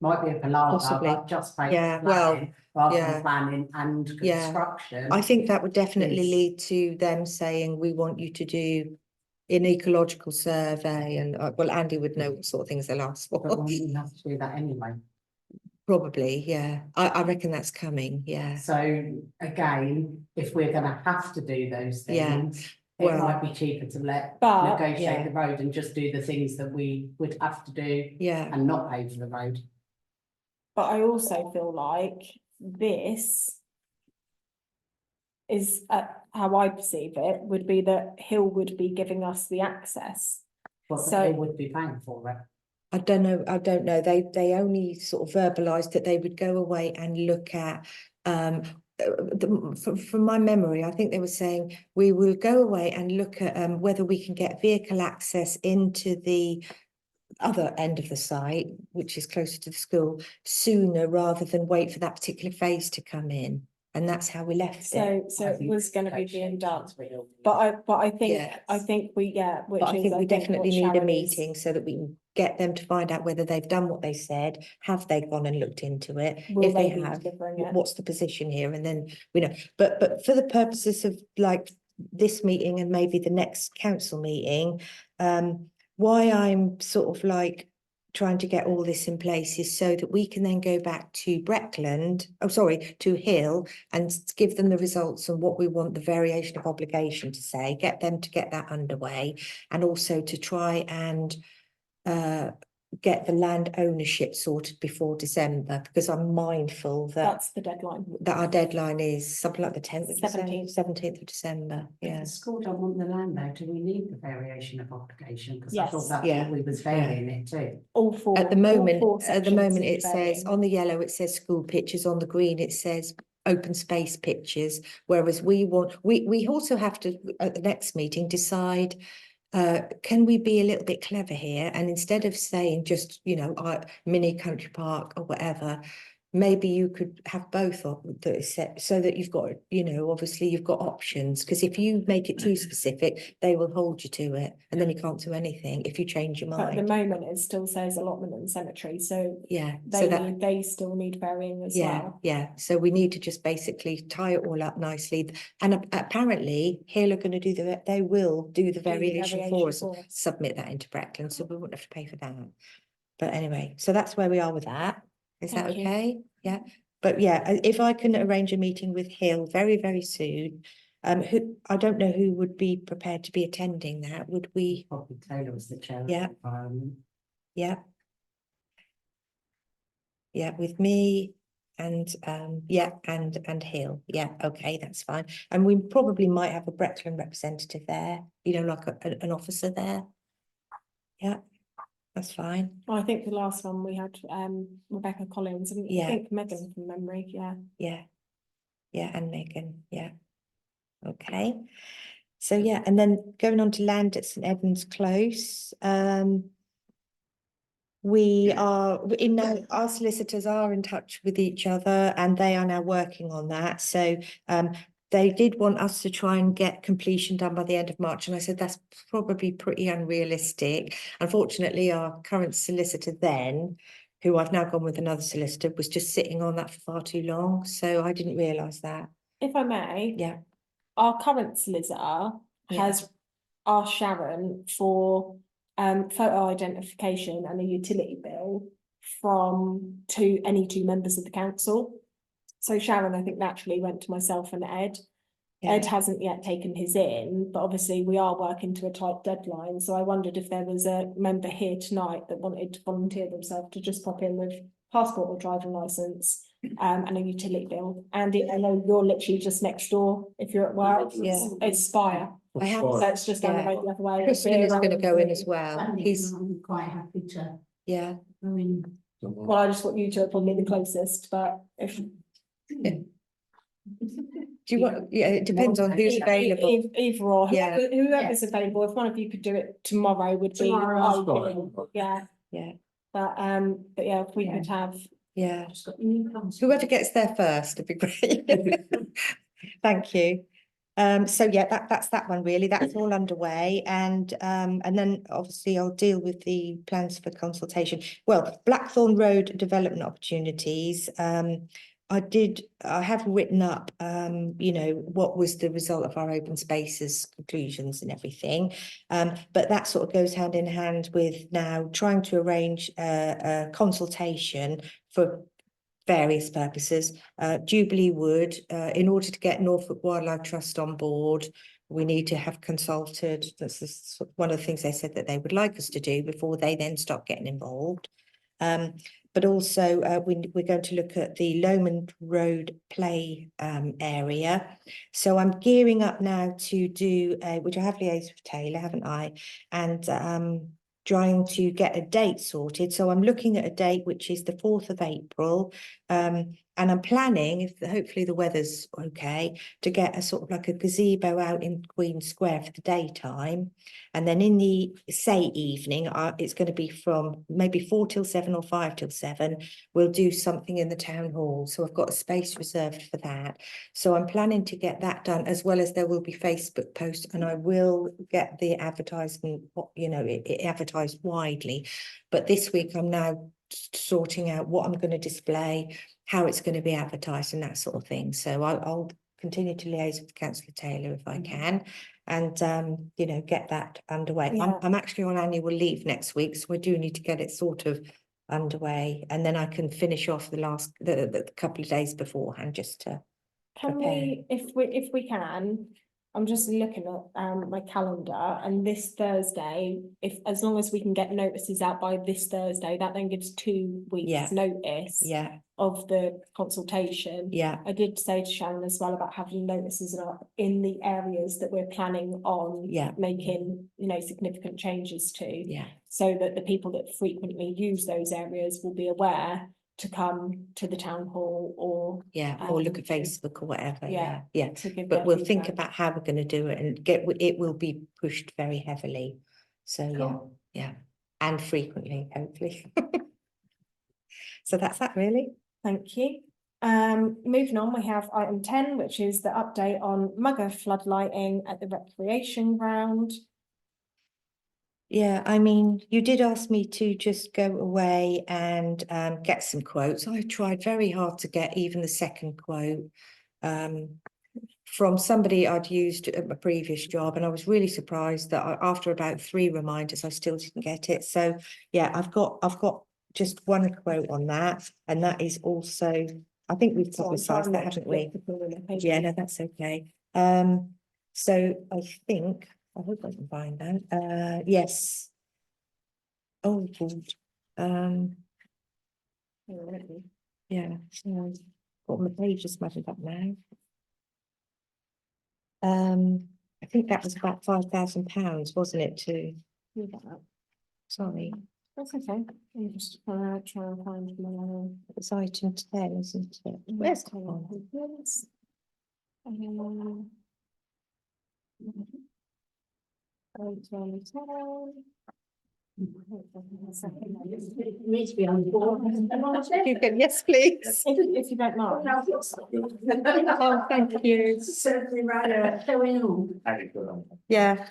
Might be a palaver, Possibly. but just pay Yeah, for well, planning rather yeah. than planning and Yeah. construction. I think that would definitely Yes. lead to them saying, we want you to do an ecological survey, and well, Andy would know what sort of things they'll ask But for. we have to do that anyway. Probably, yeah. I reckon that's coming, yeah. So again, if we're gonna have to do those Yeah, things, it well, might be cheaper to But, negotiate yeah. the road and just do the things that we would have to do Yeah, and not pay for the road. but I also feel like this is, how I perceive it, would be that Hill would be giving us the access. But So- they would be paying for it. I don't know. They only sort of verbalised that they would go away and look at, from my memory, I think they were saying, we will go away and look at whether we can get vehicle access into the other end of the site, which is closer to the school, sooner rather than wait for that particular phase to come in. And that's how we left it. So it was gonna be being done, real. but I think, Yeah. I think we, yeah, which But I is, think we definitely need a Sharon is- meeting so that we can get them to find out whether they've done what they said, have they gone and looked into it? Will If they be have, delivering it? what's the position here? And then we know, but for the purposes of like this meeting and maybe the next council meeting, why I'm sort of like trying to get all this in place is so that we can then go back to to Hill and give them the results and what we want the variation of obligation to say, get them to get that underway, and also to try and get the land ownership sorted before December, because I'm mindful that That's the deadline. our deadline is something like the 10th of December, 17th. 17th of December, If yeah. the school don't want the land though, do we need the variation of obligation? Because I Yes. thought that's Yeah. what we was varying it to. All four. At the all moment, four at the moment, sections it says varying. on the yellow, it says school pictures, on the green, it says open space pictures. Whereas we also have to, at the next meeting, decide, can we be a little bit clever here? And instead of saying just, mini country park or whatever, maybe you could have both of that is set so that you've got, obviously you've got options. Because if you make it too specific, they will hold you to it, and then you can't do anything if you change your But at the mind. moment, it still says allotment and cemetery, so Yeah, so that. they still need varying as well. Yeah, so we need to just basically tie it all up nicely, and apparently Hill are going to they will do the variation for us, for us. submit that into Breckland, so we wouldn't have to pay for that. But anyway, so that's where we are with that. Is that Thank you. okay? Yeah, but yeah, if I can arrange a meeting with Hill very, very soon, who, I don't know who would be prepared to be attending that, would we? Probably Taylor was the chair. of Yeah. the environment. Yeah. Yeah, with me and and Hill. Yeah, okay, that's fine. And we probably might have a Breckland representative there, like an officer there. Yeah, that's fine. I think the last one we had Rebecca Collins and Yeah. I think Megan from memory, yeah. Yeah. Yeah, and Megan, yeah. Okay. So yeah, and then going on to land at St Edmunds Close, we are our solicitors are in touch with each other and they are now working on that. So they did want us to try and get completion done by the end of March. And I said, that's probably pretty unrealistic. Unfortunately, our current solicitor then, who I've now gone with another solicitor, was just sitting on that for far too long. So I didn't realise that. If I may, Yeah. our current solicitor Yeah. has asked Sharon for photo identification and a utility bill from any two members of the council. So Sharon, I think, naturally went to myself and Ed. Yeah. Ed hasn't yet taken his in, but obviously we are working to a tight deadline. So I wondered if there was a member here tonight that wanted to volunteer themselves to just pop in with passport or driving licence and a utility bill. Andy, I know you're literally just next door if you're at work. Yeah. It's Spire. I have So it's just down the Yeah. road the other way. Kristen is going to go in as well. I think He's, I'm quite happy to, yeah. I mean, Well, I just want you to probably be the closest, but if. Do you want, yeah, it depends on who's available. Either or, Yeah. whoever's available, if one of you could do it tomorrow would be Tomorrow. ideal, yeah. Yeah. But yeah, if we could have, Yeah. just got your new plans. Whoever gets there first would be great. Thank you. So yeah, that's that one really. That's all underway, and then obviously I'll deal with the plans for consultation. Well, Blackthorn Road development opportunities. I have written up, what was the result of our open spaces conclusions and everything. But that sort of goes hand in hand with now trying to arrange a consultation for various purposes. Jubilee Wood, in order to get Norfolk Wildlife Trust on board, we need to have consulted. That's one of the things they said that they would like us to do before they then start getting involved. But also we're going to look at the Lomond Road play area. So I'm gearing up now to do, which I have liaised with Taylor, haven't I? And trying to get a date sorted. So I'm looking at a date which is the 4th of April. And I'm planning, if hopefully the weather's okay, to get a sort of like a gazebo out in Queen Square for the daytime. And then in the, say, evening, it's going to be from maybe 4 till 7 or 5 till 7. We'll do something in the town hall. So I've got a space reserved for that. So I'm planning to get that done, as well as there will be Facebook posts, and I will get the advertisement, you know, it advertised widely. But this week I'm now sorting out what I'm going to display, how it's going to be advertised and that sort of thing. So I'll continue to liaise with Councillor Taylor if I can, and you know, get that underway. Yeah. I'm actually on annual leave next week, so I do need to get it sort of underway, and then I can finish off the couple of days beforehand just to Can prepare. we, if we can, I'm just looking at my calendar, and this Thursday, as long as we can get notices out by this Thursday, that then gives 2 weeks Yeah. notice Yeah, of the consultation. yeah, I did say to Sharon as well about having notices up in the areas that we're planning on yeah, making, you know, significant changes to, yeah, so that the people that frequently use those areas will be aware to come to the town hall or yeah, or look at to- Facebook or whatever, yeah, yeah, yeah. to give But their we'll think feedback. about how we're going to do it, and it will be pushed very heavily. So yeah, and frequently, hopefully. So that's that really. Thank you. Moving on, we have item 10, which is the update on Mugger floodlighting at the recreation ground. Yeah, I mean, you did ask me to just go away and get some quotes. I tried very hard to get even the second quote from somebody I'd used at my previous job, and I was really surprised that after about 3 reminders, I still didn't get it. So yeah, I've got just one quote on that, and that is also, I think we've So I'm publicised trying that, not to haven't we? flip between the pages. Yeah, no, that's okay. So I think, I hope I can find that. Yes. Oh, God. Yeah, so got my page just muddled up now. I think that was about £5,000, wasn't it, too? Leave that up. Sorry, That's okay. I'm just trying to find my. it was item 10, isn't it? Where's that one? Need to be on board. Yes, please. If you don't mind. Oh, thank you. Certainly right, going on. Yeah,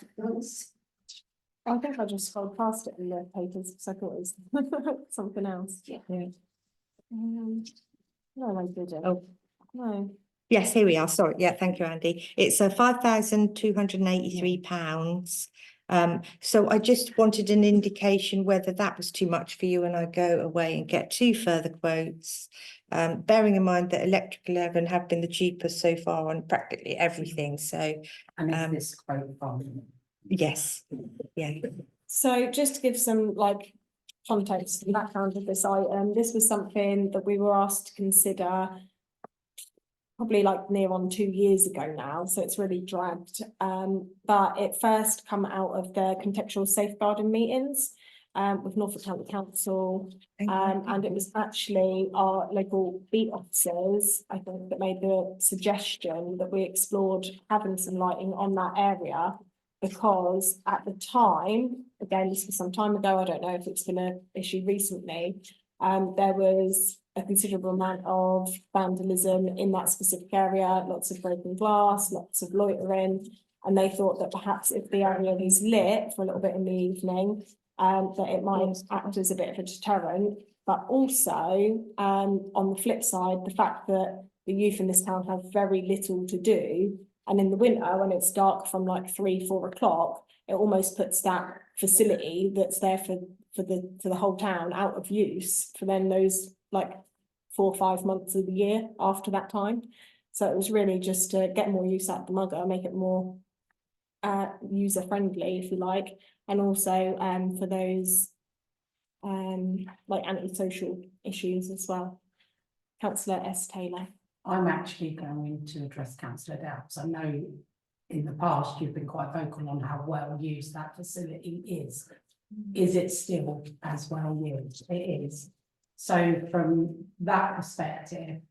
I think I just scrolled past it in the papers because I thought it was something else. Yeah. No, I didn't. Oh. No. yes, here we are. Sorry. Yeah, thank you, Andy. It's £5,283. So I just wanted an indication whether that was too much for you, and I go away and get 2 further quotes. Bearing in mind that Electric 11 have been the cheapest so far on practically everything. So And is this quote from? yes, yeah, So just to give some like context and background of this item, this was something that we were asked to consider probably like near on 2 years ago now, so it's really dragged. But it first come out of the contextual safeguarding meetings with Norfolk County Council, and it was actually our local beat officers, I think, that made the suggestion that we explored having some lighting on that area, because at the time, again, this was some time ago, I don't know if it's been an issue recently, there was a considerable amount of vandalism in that specific area, lots of broken glass, lots of loitering, and they thought that perhaps if the area was lit for a little bit in the evening, that it might act as a bit of a deterrent. But also, on the flip side, the fact that the youth in this town have very little to do, and in the winter, when it's dark from like 3-4 o'clock, it almost puts that facility that's there for the whole town out of use for then those like 4 or 5 months of the year after that time. So it was really just to get more use out of the Mugger, make it more user friendly, if you like, and also for those like antisocial issues as well. Councillor S. Taylor. I'm actually going to address councillor Dowds. I know in the past you've been quite vocal on how well used that facility is. Is it still as well used? It is. So from that perspective,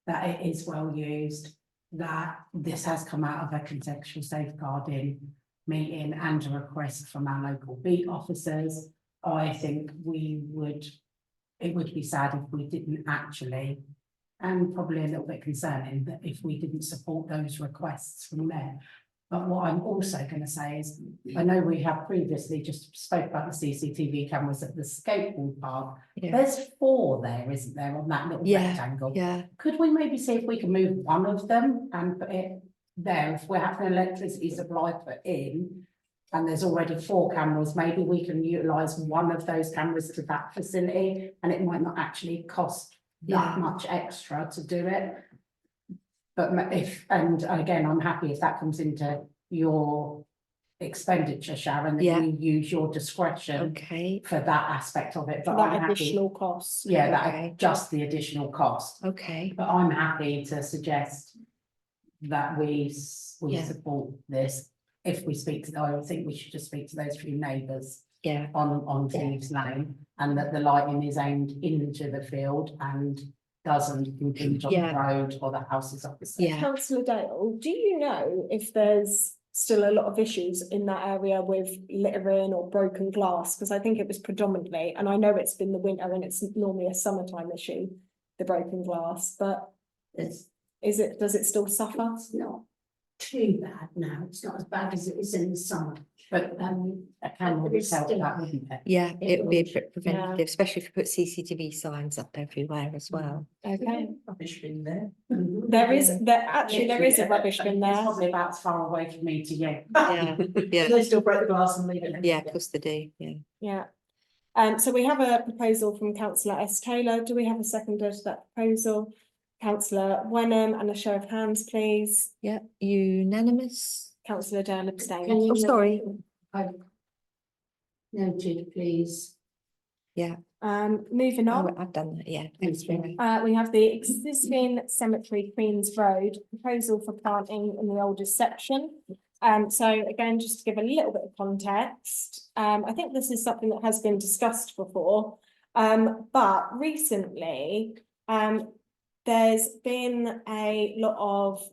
that it is well used, that this has come out of a contextual safeguarding meeting and a request from our local beat officers. I think it would be sad if we didn't actually, and probably a little bit concerning, that if we didn't support those requests from there. But what I'm also going to say is, I know we have previously just spoke about the CCTV cameras at the skateboard park. Yeah. There's 4 there, isn't there, on that little Yeah, rectangle? yeah, Could we maybe see if we can move one of them and put it there? If we're having electricity supply put in, and there's already 4 cameras, maybe we can utilise one of those cameras to that facility, and it might not actually cost Yeah. that much extra to do it. But and again, I'm happy if that comes into your expenditure, Sharon, that Yeah. you use your discretion okay, for that aspect of it, For but I'm that happy. additional cost. Yeah, Okay. that, just the additional cost. okay, But I'm happy to suggest that we Yeah. support this. If we speak to, I think we should just speak to those few neighbours yeah, on Thieves Lane, and that the lighting is aimed into the field and doesn't impinge on the Yeah. road or the houses opposite. yeah. Councillor Dale, do you know if there's still a lot of issues in that area with littering or broken glass? Because I think it was predominantly, and I know it's been the winter and it's normally a summertime issue, the broken glass, but It's, does it still suffer? it's not too bad now. It's not as bad as it is in the summer. But a camera would help that, wouldn't it? Yeah, It it would be a would, bit preventative, especially if you put CCTV signs up everywhere as well. Okay, Rubbish bin there. there is a rubbish bin It's there. probably about as far away from me to you. Yeah, yeah, They still break the glass and leave it. yeah, of course they do, yeah. Yeah. So we have a proposal from councillor S Taylor. Do we have a seconder to that proposal? Councillor Wenham, and a show of hands, please. Yeah, unanimous. Councillor Dale Can abstained. you- Oh, sorry. Noted, please. Moving Oh, on. I've done that, yeah. Thank Thanks very you. much. We have the existing cemetery Queens Road proposal for planting in the oldest section. So again, just to give a little bit of context, I think this is something that has been discussed before. But recently, there's been a lot of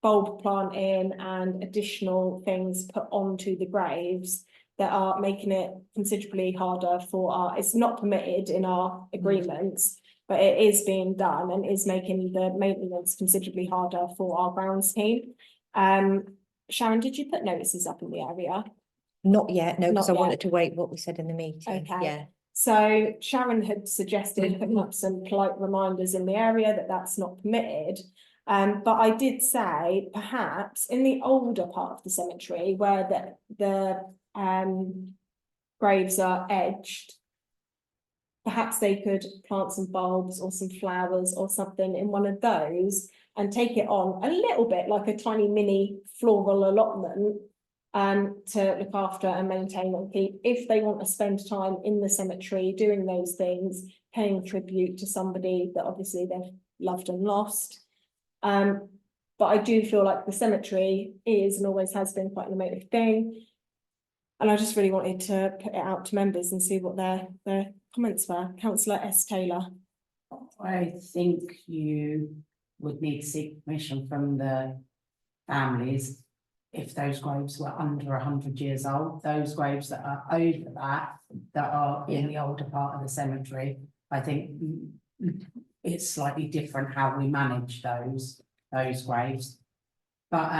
bulb planting and additional things put onto the graves that are making it considerably harder for it's not permitted in our agreements, but it is being done and is making the maintenance considerably harder for our grounds team. Sharon, did you put notices up in the area? Not yet, no, because Not I wanted yet. to wait what we said in the meeting, Okay. yeah. So Sharon had suggested putting up some polite reminders in the area that that's not permitted. But I did say perhaps in the older part of the cemetery where the graves are edged, perhaps they could plant some bulbs or some flowers or something in one of those and take it on a little bit like a tiny mini floral allotment to look after and maintain and keep, if they want to spend time in the cemetery doing those things, paying tribute to somebody that obviously they've loved and lost. But I do feel like the cemetery is and always has been quite an emotive thing. And I just really wanted to put it out to members and see what their comments were. Councillor S Taylor. I think you would need to seek permission from the families if those graves were under 100 years old. Those graves that are over that are in the older part of the cemetery, I think it's slightly different how we manage those graves. But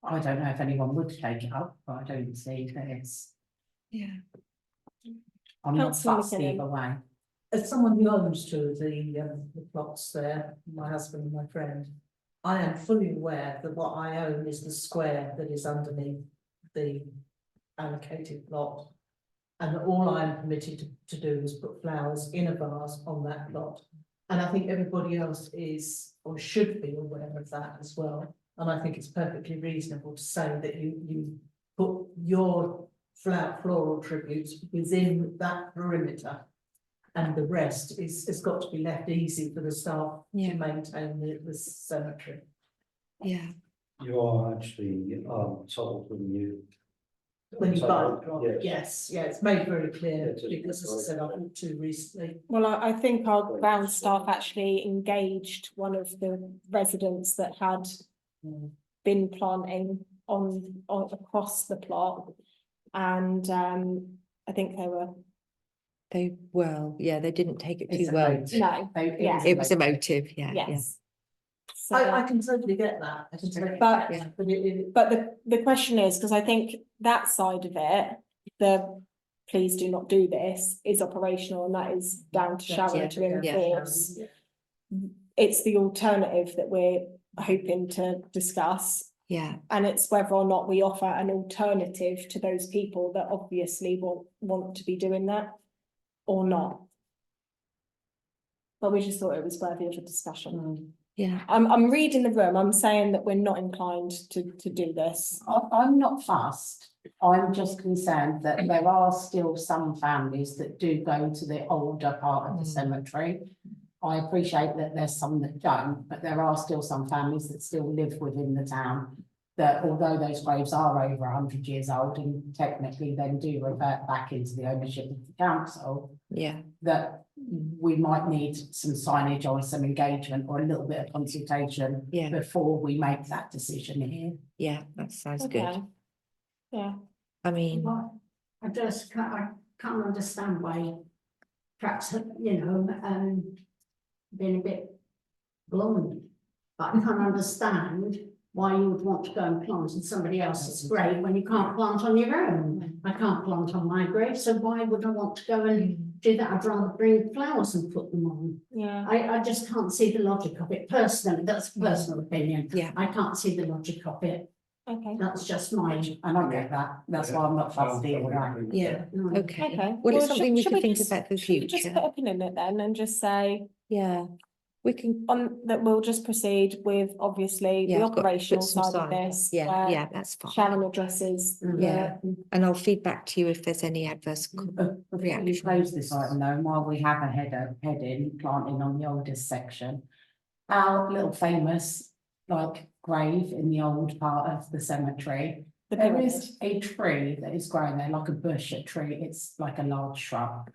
I don't know if anyone would take it up, but I don't see that it's, Yeah. I'm not Councillor fussed McKinnon. either way. As someone who owns two of the plots there, my husband and my friend, I am fully aware that what I own is the square that is underneath the allocated plot. And all I am permitted to do is put flowers in a vase on that plot. And I think everybody else is, or should be aware of that as well. And I think it's perfectly reasonable to say that you put your floral tributes within that perimeter. And the rest has got to be left easy for the staff Yeah. to maintain the cemetery. Yeah, You are actually told when you When you So, buy the plot, yes. yes, yeah, it's made very clear, Yeah, just- because as I said, I bought two recently. Well, I think our ground staff actually engaged one of the residents that had been planting on across the plot. And I think they were, Yeah, they didn't take it It's too a well. motive. no, yeah. It was emotive, yeah, yeah. yes. So, I can totally get that, I can totally But- get that, but it, but the question is, because I think that side of it, the please do not do this is operational, and that is down to Sharon to yeah. enforce. It's the alternative that we're hoping to discuss. Yeah, And it's whether or not we offer an alternative to those people that obviously want to be doing that or not. But we just thought it was worthy of a discussion. yeah, I'm reading the room, I'm saying that we're not inclined to do this. I'm not fussed. I'm just concerned that there are still some families that do go to the older part of the cemetery. I appreciate that there's some that don't, but there are still some families that still live within the town. That although those graves are over 100 years old and technically then do revert back into the ownership of the council, yeah, that we might need some signage or some engagement or a little bit of consultation yeah, before we make that decision here. yeah, that sounds Okay. good. Yeah, I mean, Well, I can't understand why perhaps, you know, being a bit blunt. But I can't understand why you would want to go and plant in somebody else's grave when you can't plant on your own. I can't plant on my grave, so why would I want to go and do that? I'd rather bring flowers and put them on. yeah. I just can't see the logic of it personally, that's a personal opinion. yeah, I can't see the logic of it, Okay, that's just mine. And I get that, that's why I'm not fussed either way. yeah, No. okay. okay. Well, it's should- something we should can think just- about for the should we just future. put a pin in it then and just say Yeah, we can, that we'll just proceed with obviously the yeah, I've got, operational put some side of sign, this. yeah, where yeah, that's fine. Sharon addresses. Yeah. And I'll feed back to you if there's any adverse. Before you Reaction. close this item though, and while we have a heading planting on the oldest section. Our little famous like grave in the old part of the cemetery. The There pyramid. is a tree that is growing there, like a bush, a tree, it's like a large shrub.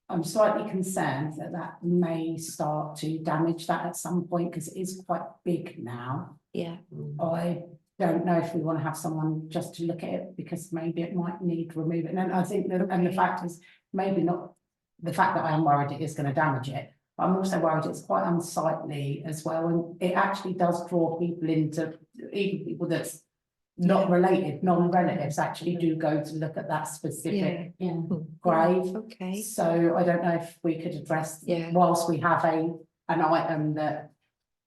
I'm slightly concerned that that may start to damage that at some point, because it is quite big now. Yeah, I don't know if we want to have someone just to look at it, because maybe it might need removing, and I think that, and the Okay. fact is, maybe not. The fact that I am worried it is going to damage it, but I'm also worried it's quite unsightly as well, and it actually does draw people into, even people that's not related, non-relatives actually do go to look at that specific Yeah. grave. okay, So I don't know if we could address, Yeah. whilst we have an item that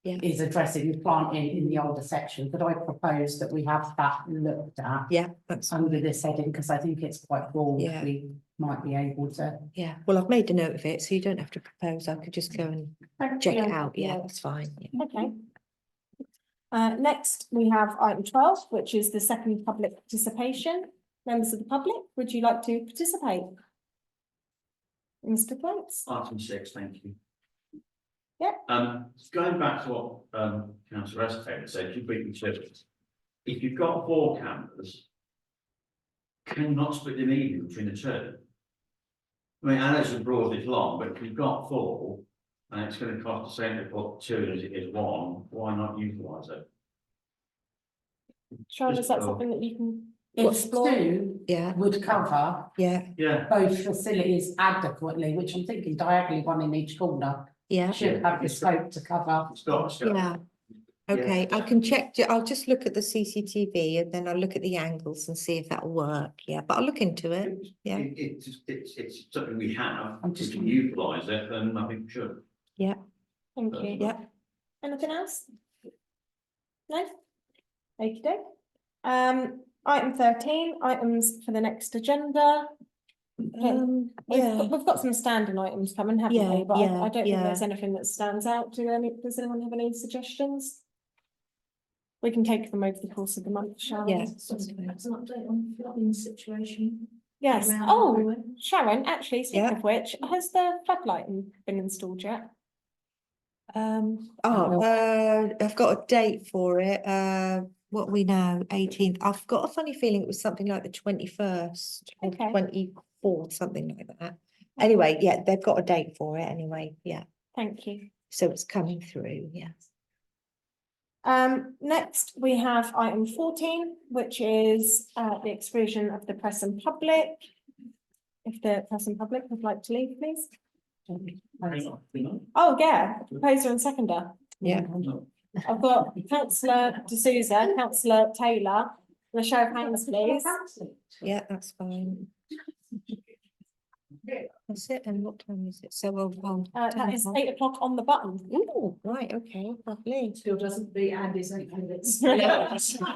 Yeah. is addressing planting in the older section, could I propose that we have that looked at yeah, that's, under this heading, because I think it's quite broad, Yeah. we might be able to. yeah, well, I've made a note of it, so you don't have to propose, I could just go and check it out, yeah, that's fine. Yeah. Okay. Next, we have item 12, which is the second public participation. Members of the public, would you like to participate? Mr. Coates? Item 6, thank you. Yeah. Going back to what, councillor Estate said, you beat me to it. If you've got 4 cameras, can you not split them even between the 2? I mean, I know it's a broad, it's long, but if you've got 4, and it's gonna cost the same to put 2 as it is 1, why not utilise it? Sharon, is that Just- something that you can If explore? 2 Yeah, would cover yeah, Yeah, both facilities adequately, which I'm thinking diagonally one in each corner, yeah, should have the scope to cover. it's got. yeah. Okay, I can check, I'll just look at the CCTV and then I'll look at the angles and see if that'll work, yeah, but I'll look into it, yeah. It's something we have, I'm if just- we can utilise it, then I think we should. Thank you. Yeah. Anything else? No? Okay. Item 13, items for the next agenda. Yeah, We've got some standing items coming, haven't Yeah, we? But yeah, I don't think yeah. there's anything that stands out. Does anyone have any suggestions? We can take them over the course of the month, shall we? Yeah. That's an update on the flooding situation. Yes. around Oh, everywhere. Sharon, actually, speaking Yeah. of which, has the floodlight been installed yet? I've got a date for it, what are we now, 18th? I've got a funny feeling it was something like the 21st or Okay. 24th, something like that. Anyway, yeah, they've got a date for it anyway, yeah. Thank you. So it's coming through, yes. Next, we have item 14, which is the exclusion of the press and public. If the press and public would like to leave, please. Oh, yeah, proposer and seconder. Yeah. I've got councillor D'Souza, councillor Taylor, the show of hands, please. Yeah, that's fine. That's it, and what time is it? So we'll. That is 8 o'clock on the button. Ooh, right, okay, lovely. Still doesn't beat Andy's 8 minutes.